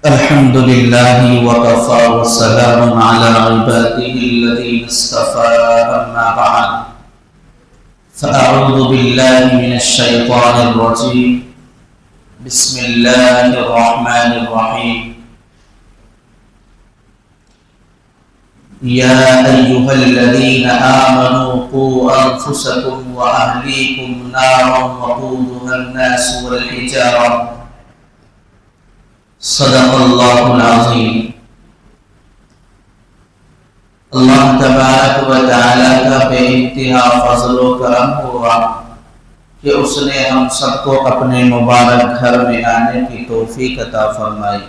الحمد لله وكفى وسلام على عباده الذين اصطفى أما بعد فأعوذ بالله من الشيطان الرجيم بسم الله الرحمن الرحيم يا أيها الذين آمنوا قوا أنفسكم وأهليكم نارا وقودها الناس والحجارة صدق اللہ العظیم۔ اللہ تبارک و تعالیٰ کا بے انتہا فضل و کرم ہوا کہ اس نے ہم سب کو اپنے مبارک گھر میں آنے کی توفیق عطا فرمائی۔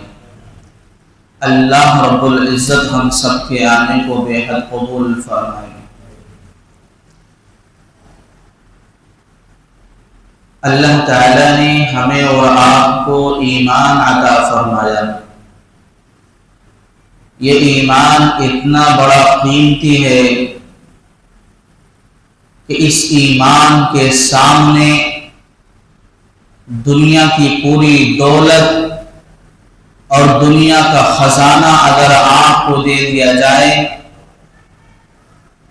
اللہ رب العزت ہم سب کے آنے کو بے حد قبول فرمائے۔ اللہ تعالیٰ نے ہمیں اور آپ کو ایمان عطا فرمایا۔ یہ ایمان اتنا بڑا قیمتی ہے کہ اس ایمان کے سامنے دنیا کی پوری دولت اور دنیا کا خزانہ اگر آپ کو دے دیا جائے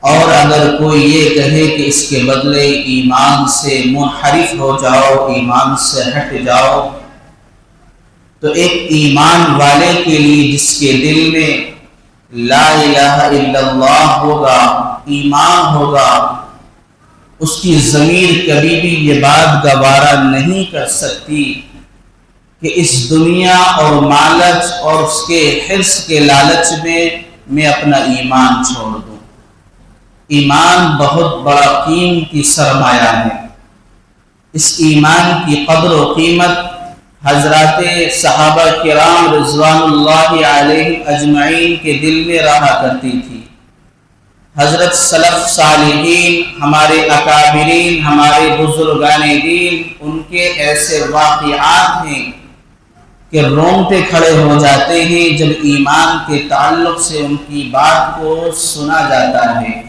اور اگر کوئی یہ کہے کہ اس کے بدلے ایمان سے منحرف ہو جاؤ، ایمان سے ہٹ جاؤ، تو ایک ایمان والے کے لیے جس کے دل میں لا الہ الا اللہ ہوگا، ایمان ہوگا، اس کی ضمیر کبھی بھی یہ بات گوارا نہیں کر سکتی کہ اس دنیا اور مالچ اور اس کے حرص کے لالچ میں اپنا ایمان چھوڑ دوں۔ ایمان بہت بڑا قیمتی سرمایہ ہے۔ اس ایمان کی قدر و قیمت حضرات صحابہ کرام رضوان اللہ علیہ اجمعین کے دل میں رہا کرتی تھی۔ حضرت سلف صالحین، ہمارے اکابرین، ہمارے بزرگان دین، ان کے ایسے واقعات ہیں کہ رونگٹے کھڑے ہو جاتے ہیں جب ایمان کے تعلق سے ان کی بات کو سنا جاتا ہے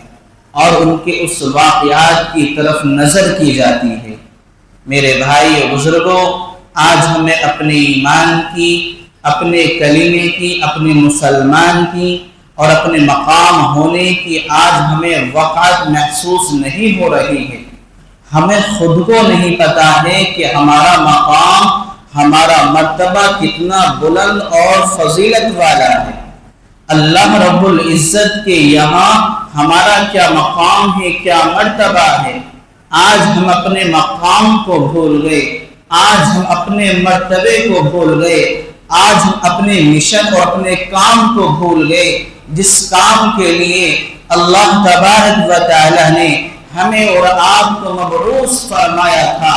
اور ان کے اس واقعات کی طرف نظر کی جاتی ہے۔ میرے بھائی و بزرگوں، آج ہمیں اپنے ایمان کی، اپنے کلمے کی، اپنے مسلمان کی اور اپنے مقام ہونے کی آج ہمیں وقعت محسوس نہیں ہو رہی ہے۔ ہمیں خود کو نہیں پتا ہے کہ ہمارا مقام، ہمارا مرتبہ کتنا بلند اور فضیلت والا ہے۔ اللہ رب العزت کے یہاں ہمارا کیا مقام ہے، کیا مرتبہ ہے۔ آج ہم اپنے مقام کو بھول گئے، آج ہم اپنے مرتبے کو بھول گئے، آج ہم اپنے مشن اور اپنے کام کو بھول گئے جس کام کے لیے اللہ تبارک و تعالی نے ہمیں اور آپ کو مبعوث فرمایا تھا۔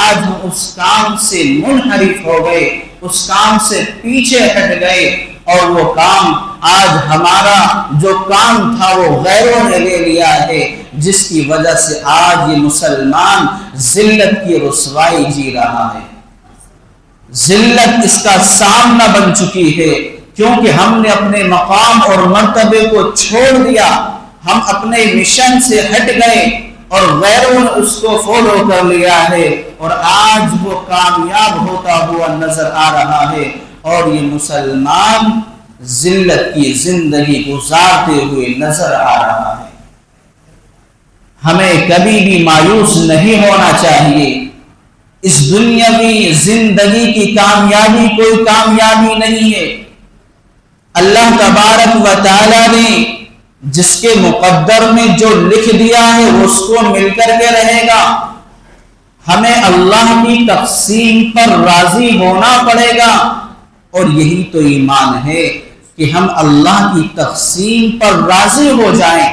آج ہم اس کام سے منحرف ہو گئے، اس کام سے پیچھے ہٹ گئے، اور وہ کام آج ہمارا جو کام تھا وہ غیروں نے لے لیا ہے، جس کی وجہ سے آج یہ مسلمان ذلت کی رسوائی جی رہا ہے۔ ذلت اس کا سامنا بن چکی ہے، کیونکہ ہم نے اپنے مقام اور مرتبے کو چھوڑ دیا، ہم اپنے مشن سے ہٹ گئے اور غیروں نے اس کو فالو کر لیا ہے، اور آج وہ کامیاب ہوتا ہوا نظر آ رہا ہے، اور یہ مسلمان ذلت کی زندگی گزارتے ہوئے نظر آ رہا ہے۔ ہمیں کبھی بھی مایوس نہیں ہونا چاہیے۔ اس دنیاوی زندگی کی کامیابی کوئی کامیابی نہیں ہے۔ اللہ تبارک و تعالی نے جس کے مقدر میں جو لکھ دیا ہے وہ اس کو مل کر کے رہے گا۔ ہمیں اللہ کی تقسیم پر راضی ہونا پڑے گا، اور یہی تو ایمان ہے کہ ہم اللہ کی تقسیم پر راضی ہو جائیں۔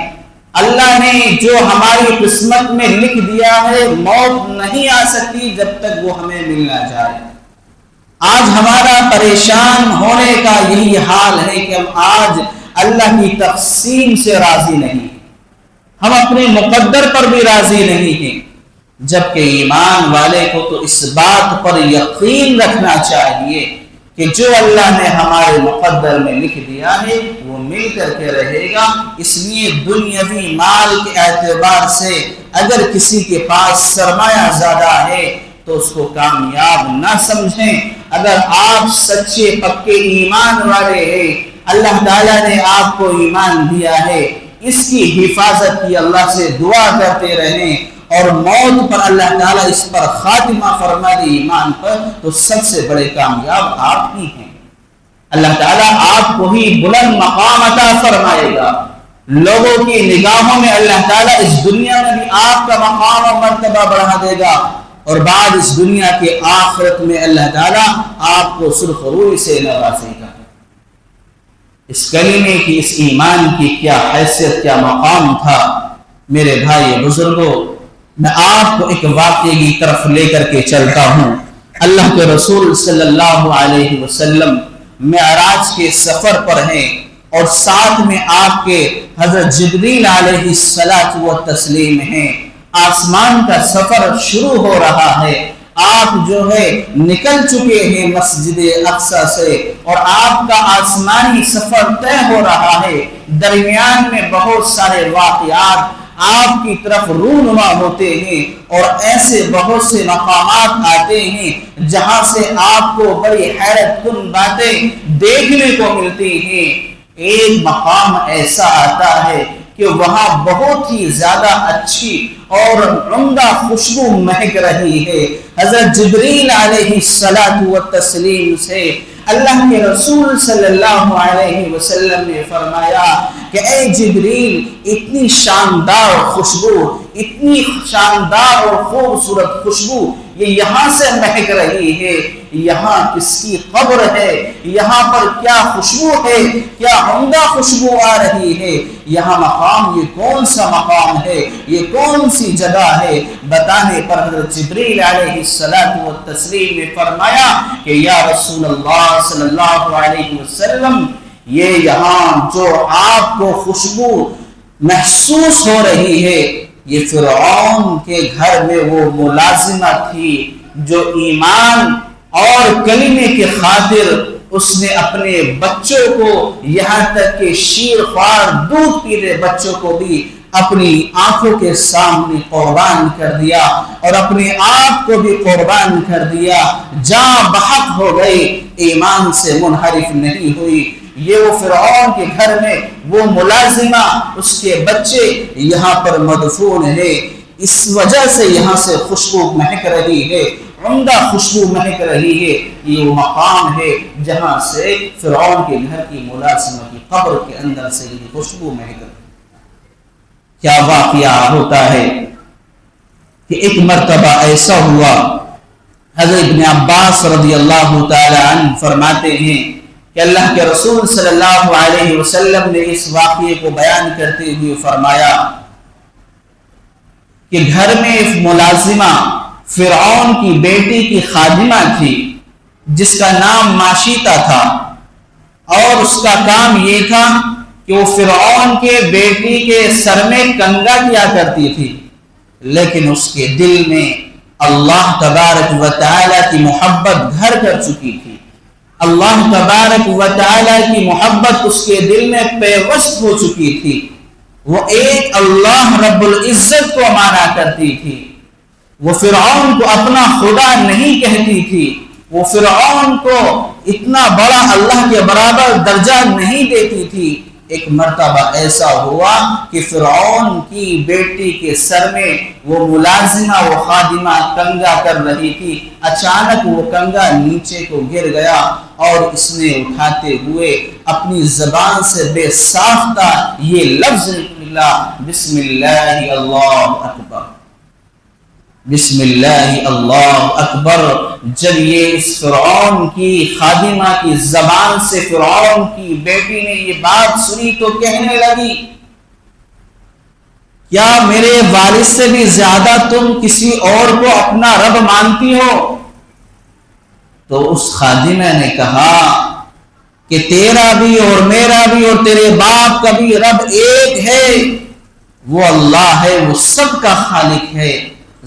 اللہ نے جو ہماری قسمت میں لکھ دیا ہے، موت نہیں آ سکتی جب تک وہ ہمیں مل نہ جائے۔ آج ہمارا پریشان ہونے کا یہی حال ہے کہ ہم آج اللہ کی تقسیم سے راضی نہیں ہیں، ہم اپنے مقدر پر بھی راضی نہیں ہیں، جبکہ ایمان والے کو تو اس بات پر یقین رکھنا چاہیے کہ جو اللہ نے ہمارے مقدر میں لکھ دیا ہے وہ مل کر کے رہے گا۔ اس لیے دنیاوی مال کے اعتبار سے اگر کسی کے پاس سرمایہ زیادہ ہے تو اس کو کامیاب نہ سمجھیں۔ اگر آپ سچے پکے ایمان والے ہیں، اللہ تعالیٰ نے آپ کو ایمان دیا ہے، اس کی حفاظت کی اللہ سے دعا کرتے رہیں، اور موت پر اللہ تعالیٰ اس پر خاتمہ فرما دے ایمان پر، تو سب سے بڑے کامیاب آپ ہی ہیں۔ اللہ تعالیٰ آپ کو ہی بلند مقام عطا فرمائے گا، لوگوں کی نگاہوں میں اللہ تعالیٰ اس دنیا میں بھی آپ کا مقام و مرتبہ بڑھا دے گا، اور بعد اس دنیا کے آخرت میں اللہ تعالیٰ آپ کو سرخ روئی سے نوازے گا۔ اس کلمے کی، اس ایمان کی کیا حیثیت، کیا مقام تھا۔ میرے بھائی بزرگوں، میں آپ کو ایک واقعے کی طرف لے کر کے چلتا ہوں۔ اللہ کے رسول صلی اللہ علیہ وسلم معراج کے سفر پر ہیں، اور ساتھ میں آپ کے حضرت جبریل علیہ السلام ہیں۔ آسمان کا سفر شروع ہو رہا ہے، آپ جو ہے نکل چکے ہیں مسجد اقصی سے، اور آپ کا آسمانی سفر طے ہو رہا ہے۔ درمیان میں بہت سارے واقعات آپ کی طرف رونما ہوتے ہیں، اور ایسے بہت سے مقامات آتے ہیں جہاں سے آپ کو بڑی حیرت کن باتیں دیکھنے کو ملتی ہیں۔ ایک مقام ایسا آتا ہے کہ وہاں بہت ہی زیادہ اچھی اور عمدہ خوشبو مہک رہی ہے۔ حضرت جبریل علیہ السلام سے اللہ کے رسول صلی اللہ علیہ وسلم نے فرمایا کہ اے جبریل، اتنی شاندار خوشبو، اتنی شاندار اور خوبصورت خوشبو یہ یہاں سے مہک رہی ہے، یہاں کس کی قبر ہے؟ یہاں پر کیا خوشبو ہے، کیا عمدہ خوشبو آ رہی ہے؟ یہاں مقام، یہ کون سا مقام ہے، یہ کون سی جگہ ہے؟ بتانے پر حضرت جبریل علیہ السلام نے فرمایا کہ یا رسول اللہ صلی اللہ علیہ وسلم، یہ یہاں جو آپ کو خوشبو محسوس ہو رہی ہے، یہ فرعون کے گھر میں وہ ملازمہ تھی جو ایمان اور کلمے کے خاطر اس نے اپنے بچوں کو، یہاں تک کہ شیر خوار دودھ پیتے بچوں کو بھی اپنی آنکھوں کے سامنے قربان کر دیا، اور اپنے آپ کو بھی قربان کر دیا، جاں بحق ہو گئی، ایمان سے منحرف نہیں ہوئی۔ یہ وہ فرعون کے گھر میں وہ ملازمہ، اس کے بچے یہاں پر مدفون ہے، اس وجہ سے یہاں سے خوشبو مہک رہی ہے، عمدہ خوشبو مہک رہی ہے۔ یہ وہ مقام ہے جہاں سے فرعون کے گھر کی ملازمہ کی قبر کے اندر سے یہ خوشبو مہک رہی ہے۔ کیا واقعہ ہوتا ہے کہ ایک مرتبہ ایسا ہوا، حضرت ابن عباس رضی اللہ تعالی عنہ فرماتے ہیں کہ اللہ کے رسول صلی اللہ علیہ وسلم نے اس واقعے کو بیان کرتے ہوئے فرمایا کہ گھر میں ایک ملازمہ فرعون کی بیٹی کی خادمہ تھی جس کا نام ماشیتا تھا، اور اس کا کام یہ تھا کہ وہ فرعون کے بیٹی کے سر میں کنگا کیا کرتی تھی، لیکن اس کے دل میں اللہ تبارک و تعالی کی محبت گھر کر چکی تھی۔ اللہ تبارک و تعالی کی محبت اس کے دل میں پیوست ہو چکی تھی۔ وہ ایک اللہ رب العزت کو مانا کرتی تھی، وہ فرعون کو اپنا خدا نہیں کہتی تھی، وہ فرعون کو اتنا بڑا اللہ کے برابر درجہ نہیں دیتی تھی۔ ایک مرتبہ ایسا ہوا کہ فرعون کی بیٹی کے سر میں وہ ملازمہ، وہ خادمہ کنگا کر رہی تھی، اچانک وہ کنگا نیچے کو گر گیا، اور اس نے اٹھاتے ہوئے اپنی زبان سے بے ساختہ یہ لفظ نکلا، بسم اللہ اللہ اکبر، بسم اللہ اللہ اکبر۔ جب یہ اس فرعون کی خادمہ کی زبان سے فرعون کی بیٹی نے یہ بات سنی تو کہنے لگی، کیا میرے والد سے بھی زیادہ تم کسی اور کو اپنا رب مانتی ہو؟ تو اس خادمہ نے کہا کہ تیرا بھی اور میرا بھی اور تیرے باپ کا بھی رب ایک ہے، وہ اللہ ہے، وہ سب کا خالق ہے،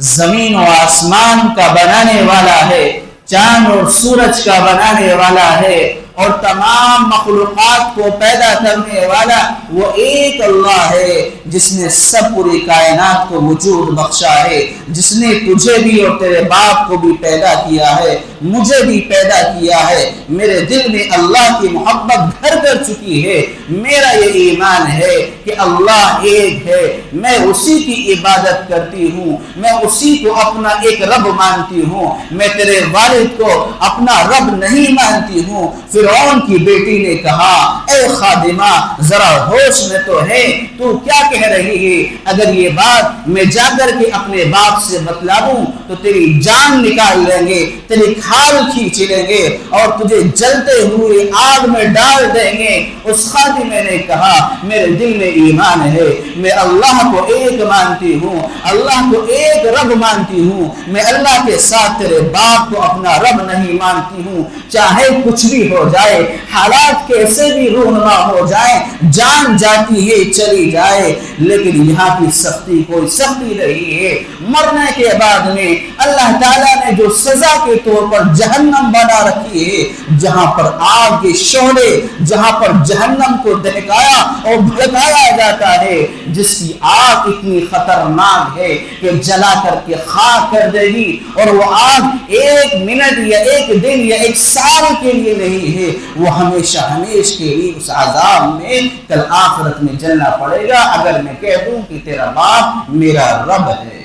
زمین و آسمان کا بنانے والا ہے، چاند اور سورج کا بنانے والا ہے، اور تمام مخلوقات کو پیدا کرنے والا وہ ایک اللہ ہے جس نے سب پوری کائنات کو وجود بخشا ہے، جس نے تجھے بھی اور تیرے باپ کو بھی پیدا کیا ہے، مجھے بھی پیدا کیا ہے۔ میرے دل میں اللہ کی محبت گھر کر چکی ہے۔ میرا یہ ایمان ہے کہ اللہ ایک ہے، میں اسی کی عبادت کرتی ہوں، میں اسی کو اپنا ایک رب مانتی ہوں، میں تیرے والد کو اپنا رب نہیں مانتی ہوں۔ فرعون کی بیٹی نے کہا اے خادمہ ذرا ہوش میں تو ہے، تو کیا کہہ رہی ہے؟ اگر یہ بات میں جا کر کے اپنے باپ سے بتلا دوں تو تیری جان نکال لیں گے، تیری کھال کھینچ لیں گے اور تجھے جلتے ہوئے آگ میں ڈال دیں گے۔ اس خادمے نے کہا میرے دل میں ایمان ہے، میں اللہ کو ایک مانتی ہوں، اللہ کو ایک رب مانتی ہوں، میں اللہ کے ساتھ تیرے باپ کو اپنا رب نہیں مانتی ہوں۔ چاہے کچھ بھی ہو جائے، حالات کیسے بھی رونما ہو جائے، جان جاتی ہے چلی جائے، لیکن یہاں کی سختی کوئی سختی نہیں ہے۔ مرنے کے بعد میں اللہ تعالیٰ نے جو سزا کے طور پر جہنم بنا رکھی ہے، جہاں پر آگ کے شعلے، جہاں پر جہنم کو دہکایا اور بھڑکایا جاتا ہے، جس کی آگ اتنی خطرناک ہے کہ جلا کر کے خاک کر دے گی، اور وہ آگ ایک منٹ یا ایک دن یا ایک سال کے لیے نہیں ہے، وہ ہمیشہ ہمیشہ کے لیے اس عذاب میں کل آخرت میں جلنا پڑے گا۔ اگر میں کہہ دوں کہ تیرا باپ میرا رب ہے،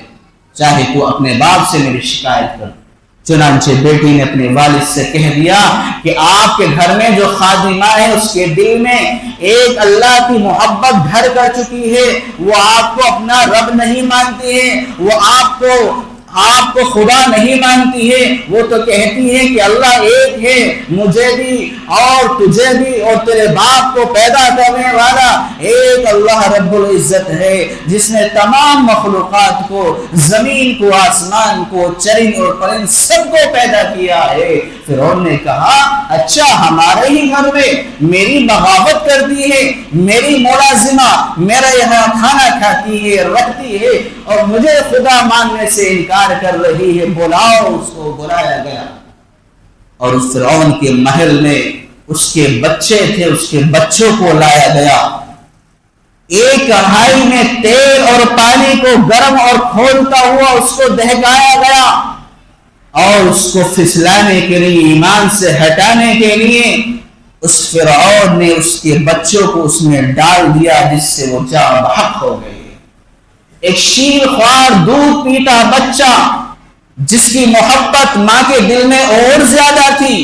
چاہے تو اپنے باپ سے میری شکایت کر۔ چنانچہ بیٹی نے اپنے والد سے کہہ دیا کہ آپ کے گھر میں جو خادمہ ہے اس کے دل میں ایک اللہ کی محبت گھر کر چکی ہے، وہ آپ کو اپنا رب نہیں مانتی ہے، وہ آپ کو خدا نہیں مانتی ہے، وہ تو کہتی ہے کہ اللہ ایک ہے، مجھے بھی اور تجھے بھی اور تیرے باپ کو پیدا کرنے والا ایک اللہ رب العزت ہے، جس نے تمام مخلوقات کو، زمین کو، آسمان کو، چرند اور پرند سب کو پیدا کیا ہے۔ فرعون نے کہا اچھا ہمارے ہی گھر میں میری بغاوت کرتی ہے، میری ملازمہ میرا یہاں کھانا کھاتی ہے، رکھتی ہے، اور مجھے خدا ماننے سے انکار کر رہی ہے، بلاؤ اس کو۔ بلایا گیا اور اس فرعون کے محل میں اس کے بچے تھے، اس کے بچوں کو لایا گیا، ایک کڑھائی میں تیل اور پانی کو گرم اور کھولتا ہوا اس کو دہکایا گیا، اور اس کو پھسلانے کے لیے، ایمان سے ہٹانے کے لیے اس فرعون نے اس کے بچوں کو اس میں ڈال دیا، جس سے وہ جاں بحق ہو گئے۔ ایک شیر خوار دودھ پیتا بچہ جس کی محبت ماں کے دل میں اور زیادہ تھی،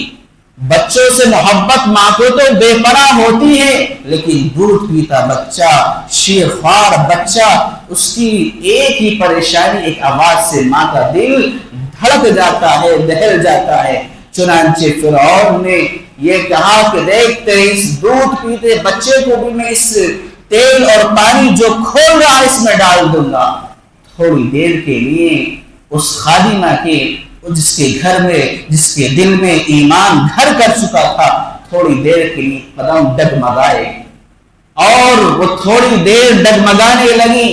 بچوں سے محبت ماں کو تو بے پناہ ہوتی ہے، لیکن دودھ پیتا بچہ، شیر خوار بچہ، اس کی ایک ہی پریشانی، ایک آواز سے ماں کا دل دھڑک جاتا ہے، دہل جاتا ہے۔ چنانچہ فرعون نے یہ کہا کہ دیکھ تیرے اس دودھ پیتے بچے کو بھی میں اس تیل اور پانی جو کھول رہا اس میں ڈال دوں گا۔ تھوڑی دیر کے لیے اس خادمہ کے، جس کے گھر میں، جس کے دل میں ایمان گھر کر چکا تھا، تھوڑی دیر کے لیے قدم ڈگمگائے، اور وہ تھوڑی دیر ڈگمگانے لگی،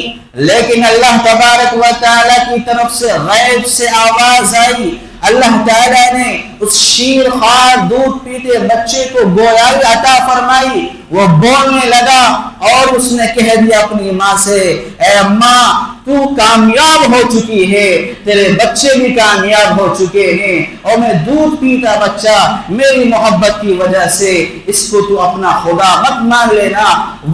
لیکن اللہ تبارک و تعالی کی طرف سے غیب سے آواز آئی۔ اللہ تعالیٰ نے اس شیر خوار دودھ پیتے بچے کو گویائی عطا فرمائی، وہ بولنے لگا اور اس نے کہہ دیا اپنی ماں سے اے اماں تو کامیاب ہو چکی ہے، تیرے بچے بھی کامیاب ہو چکے ہیں، اور میں دودھ پیتا بچہ میری محبت کی وجہ سے اس کو تو اپنا خدا مت مان لینا،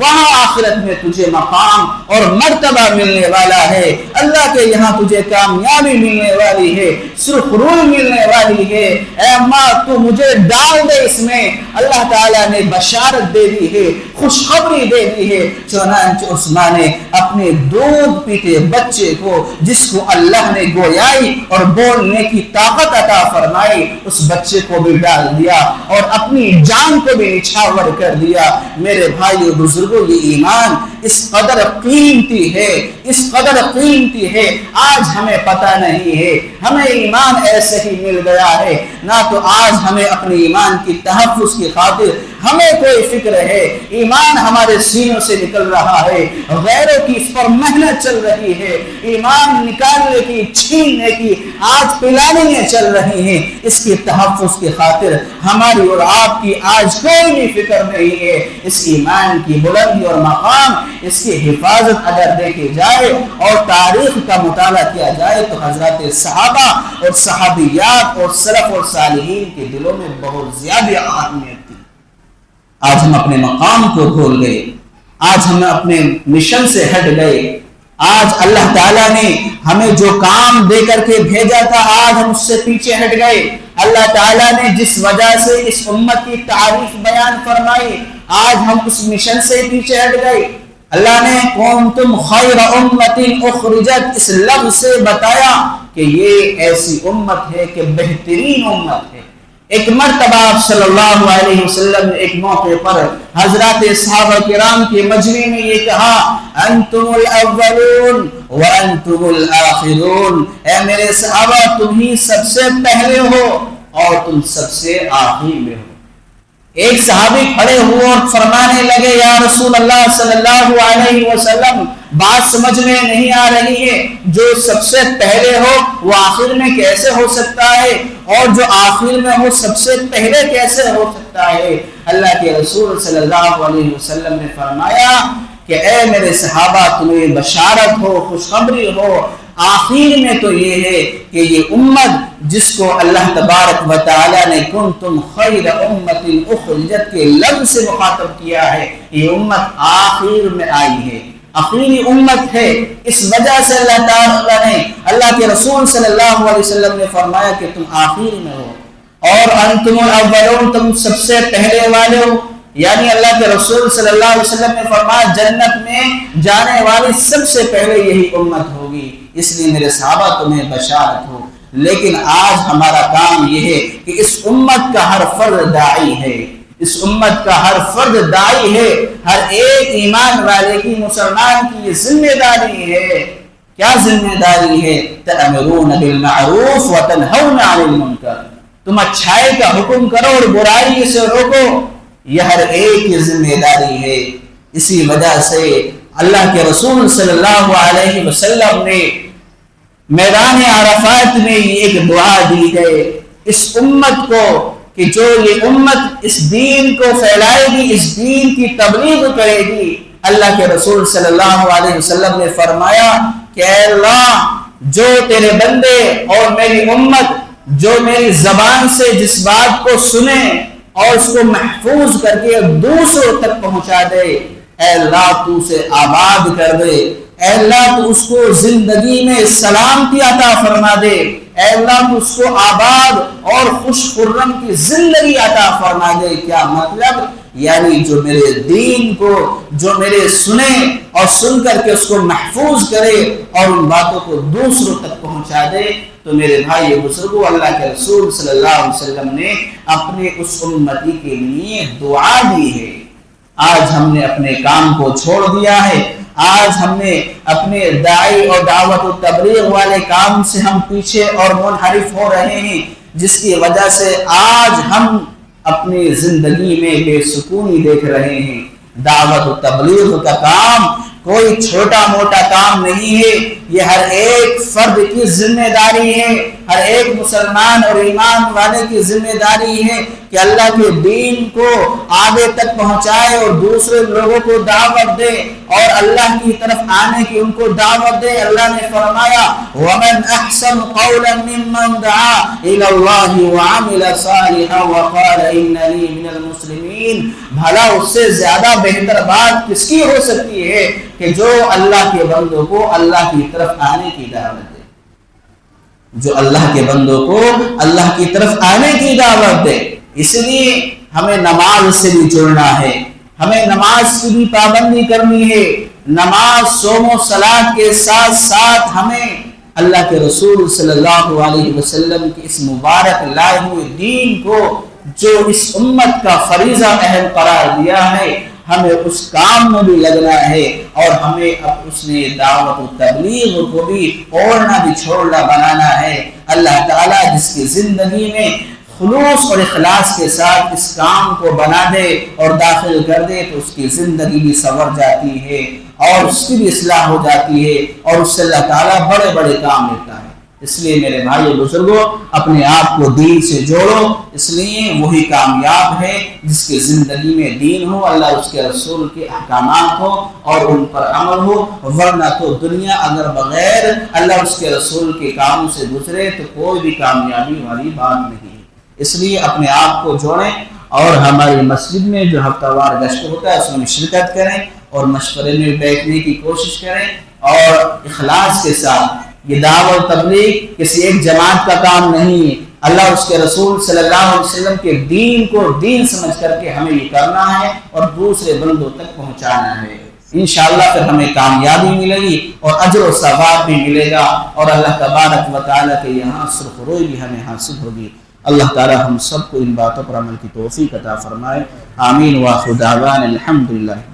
وہاں آخرت میں تجھے مقام اور مرتبہ ملنے والا ہے، اللہ کے یہاں تجھے کامیابی ملنے والی ہے، سرخ روئی ملنے والی ہے، اے اماں تو مجھے ڈال دے اس میں۔ اللہ تعالیٰ نے بشارت دے دی ہے، خوشخبری دے دی ہے۔ چنانچہ اس ماں نے اپنے دودھ پیتے بچے کو، جس کو اللہ نے گویائی اور بولنے کی طاقت عطا فرمائی، اس بچے کو بھی ڈال دیا اور اپنی جان کو بھی نچھاور کر دیا۔ میرے بھائیو بزرگوں، یہ ایمان اس قدر قیمتی ہے، اس قدر قیمتی ہے، آج ہمیں پتہ نہیں ہے، ہمیں ایمان ایسے ہی مل گیا ہے، نہ تو آج ہمیں اپنے ایمان کی تحفظ کی خاطر ہمیں کوئی فکر ہے، ایمان ہمارے سینوں سے نکل رہا ہے، غیروں کی اس پر محنت چل رہی ہے، ایمان نکالنے کی، چھیننے کی آج پلانیں چل رہی ہیں، اس کے تحفظ کی خاطر ہماری اور آپ کی آج کوئی بھی فکر نہیں ہے۔ اس ایمان کی بلندی اور مقام، اس کی حفاظت اگر دیکھی جائے اور تاریخ کا مطالعہ کیا جائے تو حضرات صحابہ اور صحابیات اور سلف اور صالحین کے دلوں میں بہت زیادہ اہمیت تھی۔ آج ہم اپنے مقام کو بھول گئے، آج ہم اپنے مشن سے ہٹ گئے، آج اللہ تعالیٰ نے ہمیں جو کام دے کر کے بھیجا تھا آج ہم اس سے پیچھے ہٹ گئے۔ اللہ تعالیٰ نے جس وجہ سے اس امت کی تعریف بیان فرمائی آج ہم اس مشن سے پیچھے ہٹ گئے۔ اللہ نے کنتم خیر امت اخرجت اس لفظ سے بتایا کہ یہ ایسی امت ہے کہ بہترین امت ہے۔ ایک مرتبہ آپ صلی اللہ علیہ وسلم نے ایک موقع پر حضرات صحابہ کرام کے مجمع میں یہ کہا انتم الاولون وانتم الاخرون، اے میرے صحابہ تم ہی سب سے پہلے ہو اور تم سب سے آخر میں ہو۔ ایک صحابی کھڑے ہوئے اور فرمانے لگے یا رسول اللہ صلی اللہ علیہ وسلم بات سمجھ میں نہیں آ رہی ہے، جو سب سے پہلے ہو وہ آخر میں کیسے ہو سکتا ہے اور جو آخر میں ہو سب سے پہلے کیسے ہو سکتا ہے؟ اللہ کے رسول صلی اللہ علیہ وسلم نے فرمایا کہ اے میرے صحابہ تمہیں بشارت ہو، خوشخبری ہو، آخر میں تو یہ ہے کہ یہ امت جس کو اللہ تبارک و تعالی نے کنتم خیر امت اخرجت کے لفظ سے مخاطب کیا ہے، یہ امت آخر میں آئی ہے، آخری امت ہے۔ اس وجہ سے اللہ تعالی نے، اللہ کے رسول صلی اللہ علیہ وسلم نے فرمایا کہ تم آخر میں ہو اور انتم الاولون تم سب سے پہلے والے ہو، یعنی اللہ کے رسول صلی اللہ علیہ وسلم نے فرمایا جنت میں جانے والی سب سے پہلے یہی امت ہوگی، اس لیے میرے صحابہ تمہیں بشارت ہو۔ لیکن آج ہمارا کام یہ ہے کہ اس امت کا ہر فرد داعی ہے، اس امت کا ہر فرد داعی ہے، ہر ایک ایمان والے کی، مسلمان کی یہ ذمہ داری ہے۔ کیا ذمہ داری ہے؟ تأمرون بالمعروف وتنہون عن المنکر، تم اچھائی کا حکم کرو اور برائی سے روکو، یہ ہر ایک کی ذمہ داری ہے۔ اسی وجہ سے اللہ کے رسول صلی اللہ علیہ وسلم نے میدان عرفات میں ایک دعا دی ہے اس امت کو کہ جو یہ امت اس دین کو پھیلائے گی، اس دین کی تبلیغ کرے گی، اللہ کے رسول صلی اللہ علیہ وسلم نے فرمایا کہ اے اللہ جو تیرے بندے اور میری امت جو میری زبان سے جس بات کو سنے اور اس کو محفوظ کر کے دوسروں تک پہنچا دے، اے اللہ تو اسے آباد کر دے، اے اللہ تو اس کو زندگی میں سلامتی عطا فرما دے، اے اللہ تو اس کو آباد اور خوش خرم کی زندگی عطا فرما دے۔ کیا مطلب؟ یعنی جو میرے دین کو، جو میرے سنے اور سن کر کے اس کو محفوظ کرے اور ان باتوں کو دوسروں تک پہنچا دے۔ تو میرے بھائی بزرگوں، اللہ کے رسول صلی اللہ علیہ وسلم نے اپنے اس امتی کے لیے دعا دی ہے۔ آج ہم نے اپنے کام کو چھوڑ دیا ہے، آج ہم نے اپنے داعی اور دعوت و تبلیغ والے کام سے ہم پیچھے اور منحرف ہو رہے ہیں، جس کی وجہ سے آج ہم اپنی زندگی میں بے سکونی دیکھ رہے ہیں۔ دعوت و تبلیغ کا کام کوئی چھوٹا موٹا کام نہیں ہے، یہ ہر ایک فرد کی ذمہ داری ہے، ہر ایک مسلمان اور ایمان والے کی ذمہ داری ہے کہ اللہ کے دین کو آگے تک پہنچائے اور دوسرے لوگوں کو دعوت دے اور اللہ کی طرف آنے کی ان کو دعوت دے۔ اللہ نے فرمایا وَمَنْ أَحْسَنُ قَوْلًا مِّمَّنْ دَعَا إِلَى اللَّهِ وَعَمِلَ صَالِحًا وَقَالَ إِنَّنِي مِنَ الْمُسْلِمِينَ، بھلا اس سے زیادہ بہتر بات کس کی ہو سکتی ہے کہ جو اللہ کے بندوں کو اللہ کی طرف آنے کی دعوت دے، جو اللہ کے بندوں کو اللہ کی طرف آنے کی دعوت دے۔ اس لیے ہمیں نماز سے بھی جڑنا ہے، ہمیں نماز کی بھی پابندی کرنی ہے۔ نماز، صوم و صلاۃ کے ساتھ ساتھ ہمیں اللہ کے رسول صلی اللہ علیہ وسلم کے اس مبارک لائے ہوئے دین کو جو اس امت کا فریضہ اہم قرار دیا ہے، ہمیں اس کام میں بھی لگنا ہے اور ہمیں اب اس نے دعوت و تبلیغ کو بھی اوڑھنا بھی چھوڑنا بنانا ہے۔ اللہ تعالیٰ جس کی زندگی میں خلوص اور اخلاص کے ساتھ اس کام کو بنا دے اور داخل کر دے تو اس کی زندگی بھی سنور جاتی ہے اور اس کی بھی اصلاح ہو جاتی ہے اور اس سے اللہ تعالیٰ بڑے بڑے کام لیتا ہے۔ اس لیے میرے بھائی بزرگوں، اپنے آپ کو دین سے جوڑو، اس لیے وہی کامیاب ہے جس کی زندگی میں دین ہو، اللہ اس کے رسول کے احکامات ہو اور ان پر عمل ہو، ورنہ تو دنیا اگر بغیر اللہ اس کے رسول کے کاموں سے گزرے تو کوئی بھی کامیابی والی بات نہیں ہے۔ اس لیے اپنے آپ کو جوڑیں اور ہماری مسجد میں جو ہفتہ وار گشت ہوتا ہے اس میں شرکت کریں اور مشورے میں بیٹھنے کی کوشش کریں اور اخلاص کے ساتھ۔ یہ دعوت تبلیغ کسی ایک جماعت کا کام نہیں ہے، اللہ اس کے رسول صلی اللہ علیہ وسلم کے دین کو دین سمجھ کر کے ہمیں یہ کرنا ہے اور دوسرے بندوں تک پہنچانا ہے۔ انشاءاللہ پھر ہمیں کامیابی ملے گی اور اجر و ثواب بھی ملے گا اور اللہ تبارک و تعالیٰ کے یہاں سرخ روئی بھی ہمیں حاصل ہوگی۔ اللہ تعالیٰ ہم سب کو ان باتوں پر عمل کی توفیق عطا فرمائے۔ آمین وآخر دعوانا الحمدللہ۔